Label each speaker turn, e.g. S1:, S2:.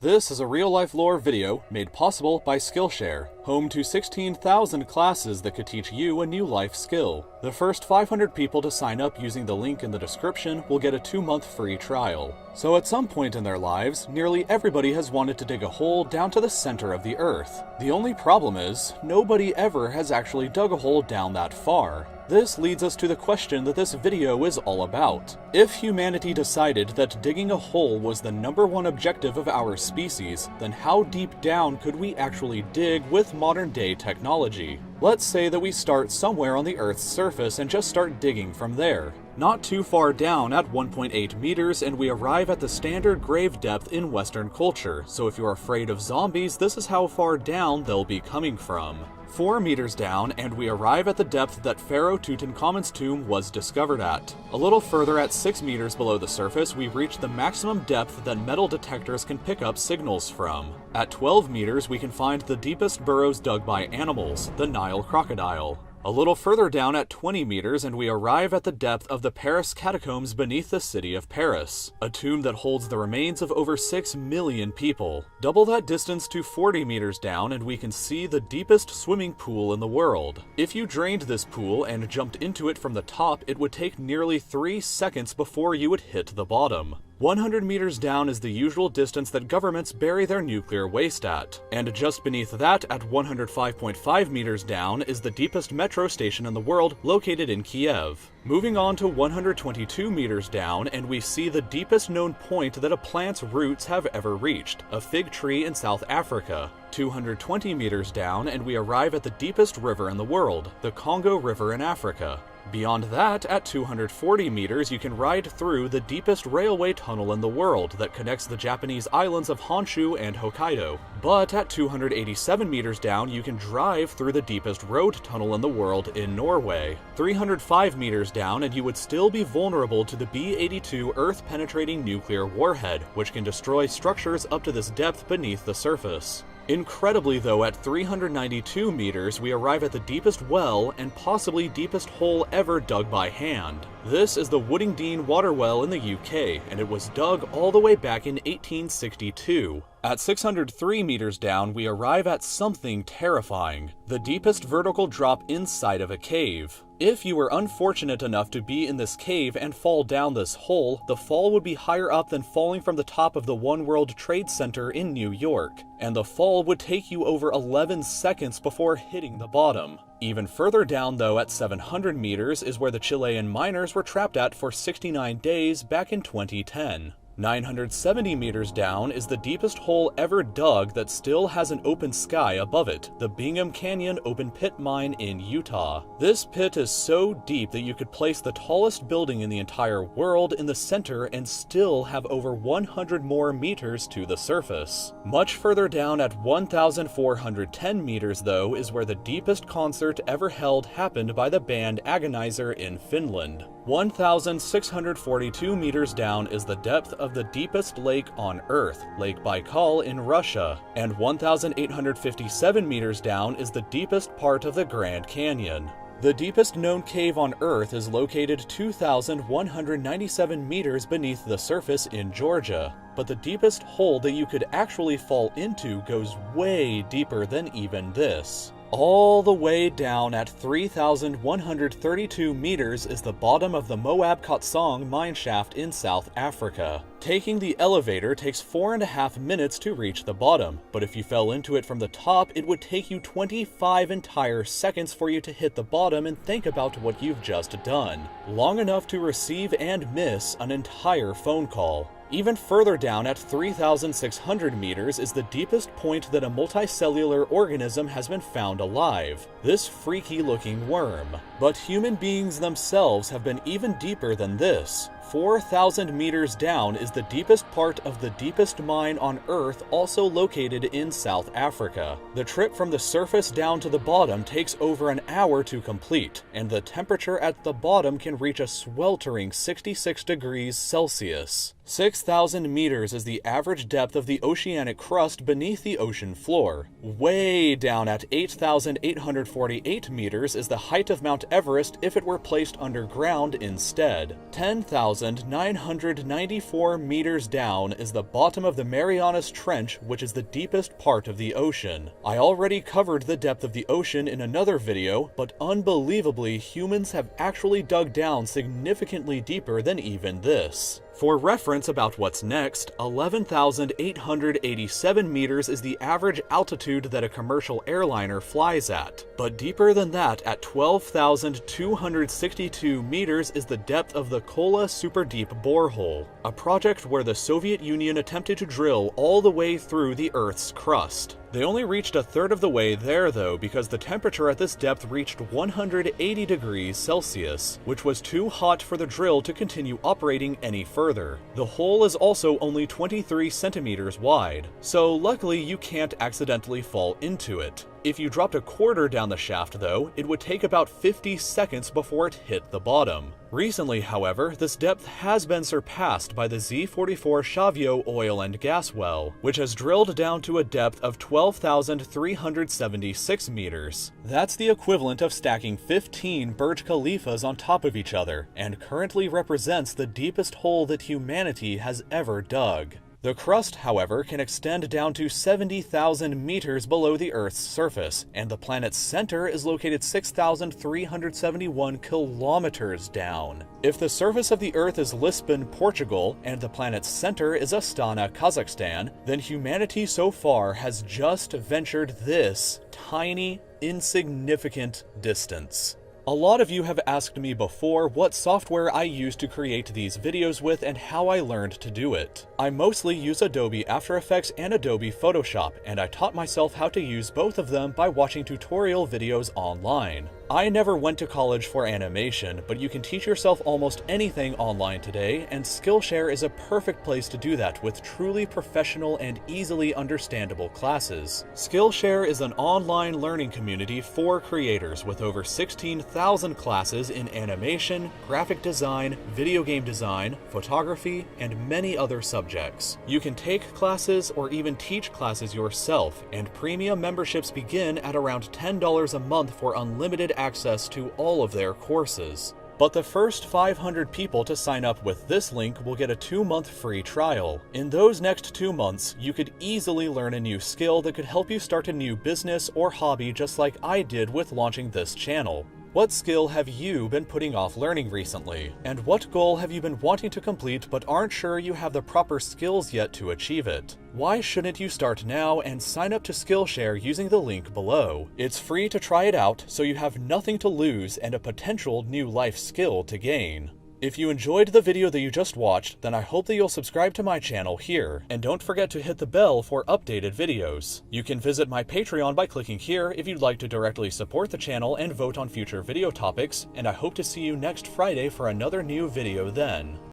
S1: This is a real-life lore video made possible by Skillshare, home to 16,000 classes that could teach you a new life skill. The first 500 people to sign up using the link in the description will get a 2-month free trial. So at some point in their lives, nearly everybody has wanted to dig a hole down to the center of the Earth. The only problem is, nobody ever has actually dug a hole down that far. This leads us to the question that this video is all about. If humanity decided that digging a hole was the #1 objective of our species, then how deep down could we actually dig with modern-day technology? Let's say that we start somewhere on the Earth's surface and just start digging from there. Not too far down at 1.8 meters, and we arrive at the standard grave depth in Western culture, so if you're afraid of zombies, this is how far down they'll be coming from. 4 meters down, and we arrive at the depth that Pharaoh Tutankhamun's tomb was discovered at. A little further at 6 meters below the surface, we reach the maximum depth that metal detectors can pick up signals from. At 12 meters, we can find the deepest burrows dug by animals, the Nile crocodile. A little further down at 20 meters, and we arrive at the depth of the Paris catacombs beneath the city of Paris, a tomb that holds the remains of over 6 million people. Double that distance to 40 meters down, and we can see the deepest swimming pool in the world. If you drained this pool and jumped into it from the top, it would take nearly 3 seconds before you would hit the bottom. 100 meters down is the usual distance that governments bury their nuclear waste at. And just beneath that, at 105.5 meters down, is the deepest metro station in the world, located in Kiev. Moving on to 122 meters down, and we see the deepest known point that a plant's roots have ever reached, a fig tree in South Africa. 220 meters down, and we arrive at the deepest river in the world, the Congo River in Africa. Beyond that, at 240 meters, you can ride through the deepest railway tunnel in the world that connects the Japanese islands of Honshu and Hokkaido. But at 287 meters down, you can drive through the deepest road tunnel in the world in Norway. 305 meters down, and you would still be vulnerable to the B-82 Earth-penetrating nuclear warhead, which can destroy structures up to this depth beneath the surface. Incredibly though, at 392 meters, we arrive at the deepest well and possibly deepest hole ever dug by hand. This is the Woodingdean water well in the UK, and it was dug all the way back in 1862. At 603 meters down, we arrive at something terrifying, the deepest vertical drop inside of a cave. If you were unfortunate enough to be in this cave and fall down this hole, the fall would be higher up than falling from the top of the One World Trade Center in New York, and the fall would take you over 11 seconds before hitting the bottom. Even further down though, at 700 meters, is where the Chilean miners were trapped at for 69 days back in 2010. 970 meters down is the deepest hole ever dug that still has an open sky above it, the Bingham Canyon open pit mine in Utah. This pit is so deep that you could place the tallest building in the entire world in the center and still have over 100 more meters to the surface. Much further down at 1,410 meters though is where the deepest concert ever held happened by the band Agonizer in Finland. 1,642 meters down is the depth of the deepest lake on Earth, Lake Baikal in Russia, and 1,857 meters down is the deepest part of the Grand Canyon. The deepest known cave on Earth is located 2,197 meters beneath the surface in Georgia, but the deepest hole that you could actually fall into goes way deeper than even this. All the way down at 3,132 meters is the bottom of the Moab Khotsong mineshaft in South Africa. Taking the elevator takes 4.5 minutes to reach the bottom, but if you fell into it from the top, it would take you 25 entire seconds for you to hit the bottom and think about what you've just done. Long enough to receive and miss an entire phone call. Even further down at 3,600 meters is the deepest point that a multicellular organism has been found alive, this freaky looking worm. But human beings themselves have been even deeper than this. 4,000 meters down is the deepest part of the deepest mine on Earth, also located in South Africa. The trip from the surface down to the bottom takes over an hour to complete, and the temperature at the bottom can reach a sweltering 66 degrees Celsius. 6,000 meters is the average depth of the oceanic crust beneath the ocean floor. Way down at 8,848 meters is the height of Mount Everest if it were placed underground instead. 10,000 12,994 meters down is the bottom of the Marianas Trench, which is the deepest part of the ocean. I already covered the depth of the ocean in another video, but unbelievably, humans have actually dug down significantly deeper than even this. For reference about what's next, 11,887 meters is the average altitude that a commercial airliner flies at. But deeper than that, at 12,262 meters is the depth of the Kola Super Deep Borehole, a project where the Soviet Union attempted to drill all the way through the Earth's crust. They only reached a third of the way there though, because the temperature at this depth reached 180 degrees Celsius, which was too hot for the drill to continue operating any further. The hole is also only 23 centimeters wide, so luckily you can't accidentally fall into it. If you dropped a quarter down the shaft though, it would take about 50 seconds before it hit the bottom. Recently, however, this depth has been surpassed by the Z44 Shavio oil and gas well, which has drilled down to a depth of 12,376 meters. That's the equivalent of stacking 15 Burj Khalifas on top of each other, and currently represents the deepest hole that humanity has ever dug. The crust, however, can extend down to 70,000 meters below the Earth's surface, and the planet's center is located 6,371 kilometers down. If the surface of the Earth is Lisbon, Portugal, and the planet's center is Astana, Kazakhstan, then humanity so far has just ventured this tiny, insignificant distance. A lot of you have asked me before what software I use to create these videos with and how I learned to do it. I mostly use Adobe After Effects and Adobe Photoshop, and I taught myself how to use both of them by watching tutorial videos online. I never went to college for animation, but you can teach yourself almost anything online today, and Skillshare is a perfect place to do that with truly professional and easily understandable classes. Skillshare is an online learning community for creators with over 16,000 classes in animation, graphic design, video game design, photography, and many other subjects. You can take classes or even teach classes yourself, and premium memberships begin at around $10 a month for unlimited access to all of their courses. But the first 500 people to sign up with this link will get a 2-month free trial. In those next 2 months, you could easily learn a new skill that could help you start a new business or hobby just like I did with launching this channel. What skill have you been putting off learning recently? And what goal have you been wanting to complete but aren't sure you have the proper skills yet to achieve it? Why shouldn't you start now and sign up to Skillshare using the link below? It's free to try it out, so you have nothing to lose and a potential new life skill to gain. If you enjoyed the video that you just watched, then I hope that you'll subscribe to my channel here, and don't forget to hit the bell for updated videos. You can visit my Patreon by clicking here if you'd like to directly support the channel and vote on future video topics, and I hope to see you next Friday for another new video then.